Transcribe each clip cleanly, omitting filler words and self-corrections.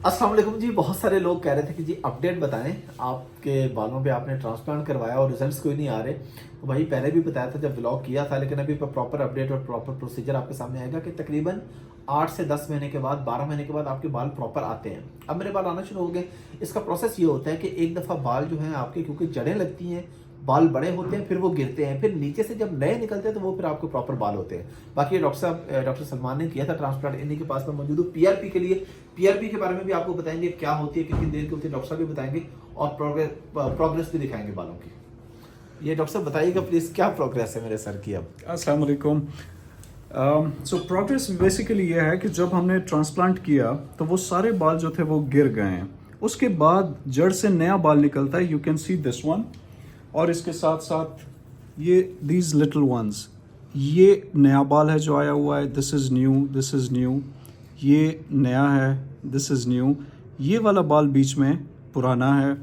अस्सलाम वालेकुम जी। बहुत सारे लोग कह रहे थे कि जी अपडेट बताएं, आपके बालों पे आपने ट्रांसप्लांट करवाया और रिजल्ट्स कोई नहीं आ रहे। तो भाई पहले भी बताया था जब व्लॉग किया था, लेकिन अभी प्रॉपर अपडेट और प्रॉपर प्रोसीजर आपके सामने आएगा कि तकरीबन 8 से 10 महीने के बाद, 12 महीने के बाद आपके बाल प्रॉपर आते हैं। अब मेरे बाल आना शुरू हो गए। इसका प्रोसेस ये होता है कि एक दफ़ा बाल जो हैं आपके, क्योंकि जड़ें लगती हैं, बाल बड़े होते हैं, फिर वो गिरते हैं, फिर नीचे से जब नए निकलते हैं तो वो फिर आपको प्रॉपर बाल होते हैं। बाकी डॉक्टर साहब, डॉक्टर सलमान ने किया था ट्रांसप्लांट, इन्हीं के पास में मौजूद हूँ पीआरपी के लिए। पीआरपी के बारे में भी आपको बताएंगे क्या होती है, कितनी देर की होती है, डॉक्टर साहब भी बताएंगे और प्रोग्रेस भी दिखाएंगे बालों की। ये डॉक्टर साहब बताइएगा प्लीज, क्या प्रोग्रेस है मेरे सर की अब? अस्सलाम वालेकुम। सो प्रोग्रेस बेसिकली ये है कि जब हमने ट्रांसप्लांट किया तो वो सारे बाल जो थे वो गिर गए हैं। उसके बाद जड़ से नया बाल निकलता है, you can see this one, और इसके साथ साथ ये दीज लिटिल वंस, ये नया बाल है जो आया हुआ है। This is new, this is new, ये नया है, दिस इज़ न्यू, ये वाला बाल बीच में पुराना है।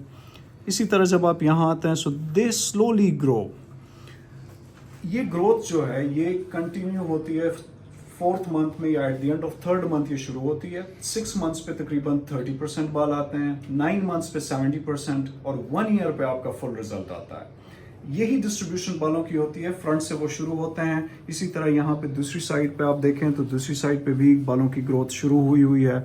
इसी तरह जब आप यहाँ आते हैं सो दे स्लोली ग्रो। ये ग्रोथ जो है ये कंटिन्यू होती है 4th मंथ में या at the end of 3rd month ये शुरू होती है। 6 मंथ्स पे तकरीबन 30% बाल आते हैं, 9 मंथ्स पे 70% और 1 ईयर पे आपका फुल रिजल्ट आता है। यही डिस्ट्रीब्यूशन बालों की होती है, फ्रंट से वो शुरू होते हैं। इसी तरह यहाँ पे दूसरी साइड पे आप देखें तो दूसरी साइड पे भी बालों की ग्रोथ शुरू हुई है।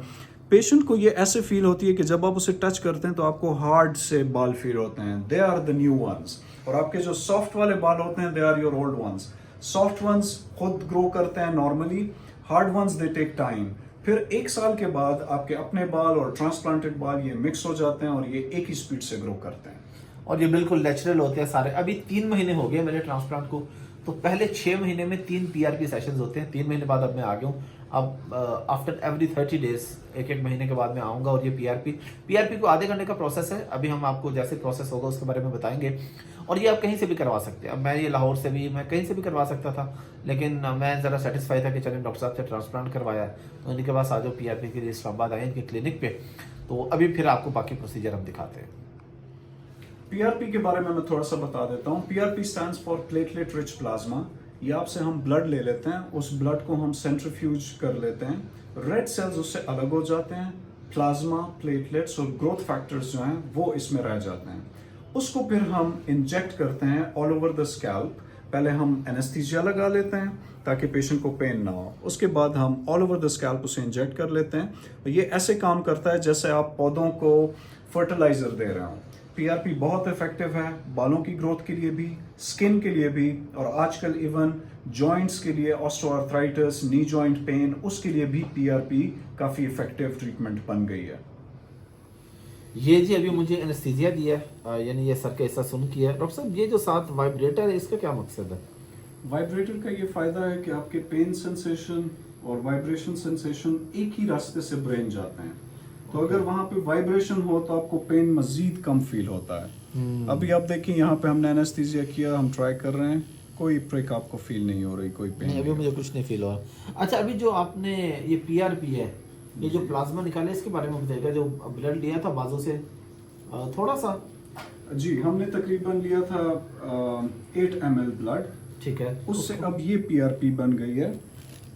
पेशेंट को ये ऐसे फील होती है कि जब आप उसे टच करते हैं तो आपको हार्ड से बाल फील होते हैं, they are the new ones. और आपके जो सॉफ्ट वाले बाल होते हैं they are your old ones. Soft ones खुद ग्रो करते हैं normally, hard ones they take time. फिर 1 साल के बाद आपके अपने बाल और ट्रांसप्लांटेड बाल ये मिक्स हो जाते हैं और ये एक ही स्पीड से ग्रो करते हैं और ये बिल्कुल नेचुरल होते हैं सारे। अभी 3 महीने हो गए मेरे ट्रांसप्लांट को, तो पहले 6 महीने में 3 पीआरपी सेशंस होते हैं। 3 महीने बाद अब मैं आ गया हूँ। अब आफ्टर एवरी 30 डेज, एक महीने के बाद मैं आऊँगा। और ये पीआरपी को आधे घंटे का प्रोसेस है। अभी हम आपको जैसे प्रोसेस होगा उसके बारे में बताएंगे। और ये आप कहीं से भी करवा सकते हैं। अब मैं ये लाहौर से भी, मैं कहीं से भी करवा सकता था, लेकिन मैं ज़रा सेटिस्फाई था कि चलिए डॉक्टर साहब से ट्रांसप्लांट करवाया है तो इनके पास आ जाओ पीआरपी के लिए इस्लामाबाद आए इनके क्लिनिक पे। तो अभी फिर आपको बाकी प्रोसीजर हम दिखाते हैं। पीआरपी के बारे में मैं थोड़ा सा बता देता हूँ। PRP stands for platelet rich plasma. ये आपसे हम ब्लड ले लेते हैं, उस ब्लड को हम सेंट्रीफ्यूज कर लेते हैं, रेड सेल्स उससे अलग हो जाते हैं, प्लाज्मा, प्लेटलेट्स और ग्रोथ फैक्टर्स जो हैं वो इसमें रह जाते हैं। उसको फिर हम इंजेक्ट करते हैं ऑल ओवर द स्कैल्प। पहले हम एनेस्थीसिया लगा लेते हैं ताकि पेशेंट को पेन ना हो। उसके बाद हम ऑल ओवर द स्कैल्प उसे इंजेक्ट कर लेते हैं। ये ऐसे काम करता है जैसे आप पौधों को फर्टिलाइजर दे रहे हो। पीआरपी बहुत इफेक्टिव है बालों की ग्रोथ के लिए भी, स्किन के लिए भी, और आजकल इवन जॉइंट्स के लिए, ऑस्टियोआर्थराइटिस, नी जॉइंट पेन, उसके लिए भी पीआरपी काफी इफेक्टिव ट्रीटमेंट बन गई है। ये जी अभी मुझे एनेस्थीसिया दिया है, यानी ये सर का हिस्सा सुन किया है। डॉक्टर साहब ये जो साथ वाइब्रेटर है इसका क्या मकसद है? वाइब्रेटर का ये फायदा है कि आपके पेन सेंसेशन और वाइब्रेशन सेंसेशन एक ही रास्ते से ब्रेन जाते हैं। तो अगर वहाँ पे वाइब्रेशन हो तो आपको पेन मजीद कम फील होता है। अभी आप देखिए यहाँ पे हमने एनेस्थीसिया किया, हम ट्राई कर रहे हैं, कोई प्रिक आपको फील नहीं हो रही, कोई पेन नहीं, अभी मुझे कुछ नहीं फील हो रहा। अच्छा, अभी जो आपने ये पीआरपी है, ये जो प्लाज्मा निकाला इसके बारे में बताइएगा। जो ब्लड लिया था बाजू से थोड़ा सा। जी, हमने तकरीबन लिया था 8 ml ब्लड, ठीक है, उससे अब ये पीआरपी बन गई है।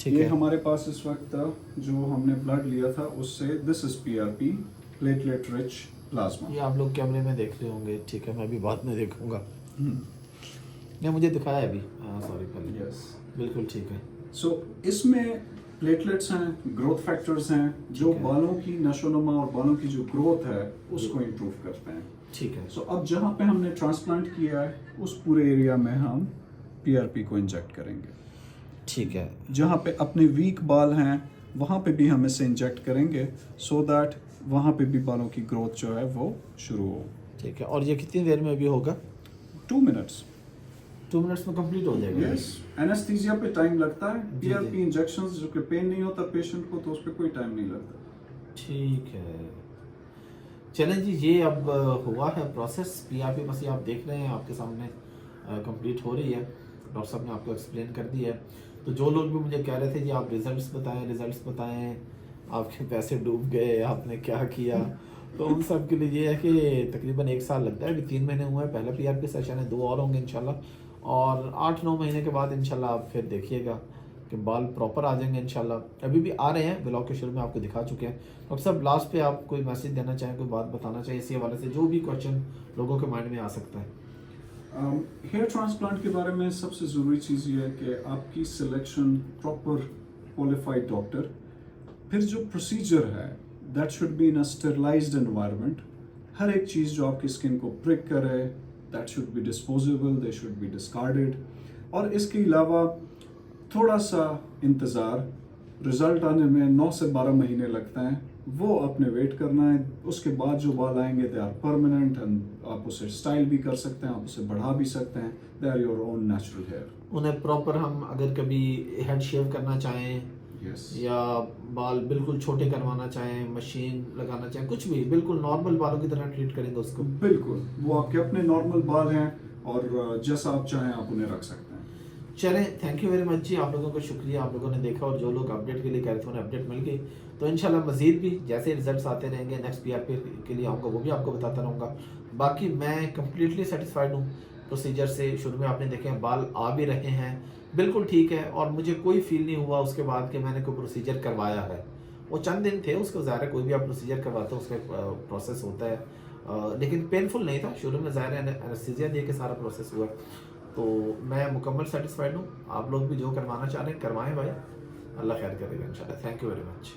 ठीक ये है। हमारे पास इस वक्त जो हमने ब्लड लिया था उससे, this is PRP, platelet rich plasma. ये आप लोग कैमरे में देख रहे होंगे, ठीक है, मैं भी बाद में देखूंगा। ये मुझे दिखाया है अभी, सॉरी पहले। यस, बिल्कुल ठीक है। सो इसमें प्लेटलेट्स हैं, ग्रोथ फैक्टर्स हैं जो ठीक है। बालों की नशोनुमा और बालों की जो ग्रोथ है उसको इम्प्रूव करते हैं। ठीक है। सो अब जहाँ पे हमने ट्रांसप्लांट किया है उस पूरे एरिया में हम पीआरपी को इंजेक्ट करेंगे। ठीक है। जहाँ पे अपने वीक बाल हैं वहाँ पे भी हम इसे इंजेक्ट करेंगे सो दैट वहाँ पे भी बालों की ग्रोथ जो है वो शुरू हो। ठीक है। और ये कितनी देर में अभी होगा? 2 मिनट्स। 2 मिनट्स में कंप्लीट हो जाएगा? यस, एनेस्थीसिया पे टाइम लगता है, जी, पीआरपी इंजेक्शंस जो कि पेन नहीं होता पेशेंट को तो उस पर कोई टाइम नहीं लगता। ठीक है। चलें जी, ये अब हुआ है प्रोसेस पीआरपी, बस ये आप देख रहे हैं आपके सामने कंप्लीट हो रही है। डॉक्टर साहब ने आपको एक्सप्लेन कर दिया है। तो जो लोग भी मुझे कह रहे थे जी आप रिजल्ट्स बताएं, आपके पैसे डूब गए, आपने क्या किया, तो उन सब के लिए ये है कि तकरीबन 1 साल लगता है। अभी 3 महीने हुए हैं, पहला पीआरपी सेशन है, 2 और होंगे इंशाल्लाह। और 8-9 महीने के बाद इंशाल्लाह आप फिर देखिएगा कि बाल प्रॉपर आ जाएंगे इंशाल्लाह। अभी भी आ रहे हैं, ब्लॉग के शुरू में आपको दिखा चुके हैं। अब सब लास्ट पे आप कोई मैसेज देना चाहें, कोई बात बताना चाहिए इसी हवाले से, जो भी क्वेश्चन लोगों के माइंड में आ सकता है। हेयर ट्रांसप्लांट के बारे में सबसे ज़रूरी चीज़ ये है कि आपकी सिलेक्शन प्रॉपर क्वालिफाइड डॉक्टर, फिर जो प्रोसीजर है that should be in a sterilised environment. हर एक चीज़ जो आपकी स्किन को प्रिक करे that should be disposable, they should be discarded. और इसके अलावा थोड़ा सा इंतज़ार, रिजल्ट आने में 9 से 12 महीने लगते हैं, वो आपने वेट करना है। उसके बाद जो बाल आएंगे दे आर परमानेंट एंड आप उसे स्टाइल भी कर सकते हैं, आप उसे बढ़ा भी सकते हैं। They are your own natural hair. उन्हें प्रॉपर हम अगर कभी हेड शेव करना चाहें यस, या बाल बिल्कुल छोटे करवाना चाहें, मशीन लगाना चाहें, कुछ भी बिल्कुल नॉर्मल बालों की तरह ट्रीट करेंगे उसको। बिल्कुल वो आपके अपने नॉर्मल बाल हैं और जैसा आप चाहें आप उन्हें रख सकते हैं। चलें, थैंक यू वेरी मच जी, आप लोगों को शुक्रिया, आप लोगों ने देखा और जो लोग अपडेट के लिए कह रहे थे उन्हें अपडेट मिल गई। तो इंशाल्लाह मजीद भी जैसे रिजल्ट्स आते रहेंगे, नेक्स्ट PRP के लिए आऊँगा वो भी आपको बताता रहूँगा। बाकी मैं कम्प्लीटली सेटिस्फाइड हूँ प्रोसीजर से। शुरू में आपने देखे हैं बाल आ भी रहे हैं, बिल्कुल ठीक है, और मुझे कोई फील नहीं हुआ उसके बाद कि मैंने कोई प्रोसीजर करवाया है। वो चंद दिन थे, उसको ज़ाहिर है कोई भी आप प्रोसीजर करवाते हो उसका प्रोसेस होता है, लेकिन पेनफुल नहीं था शुरू में। ज़ाहिर है एनेस्थीसिया दे के सारा प्रोसेस हुआ, तो मैं मुकम्मल सेटिस्फाइड हूँ। आप लोग भी जो करवाना चाह रहे हैं करवाएं भाई, अल्लाह खैर करेगा इंशाल्लाह। Thank you very much.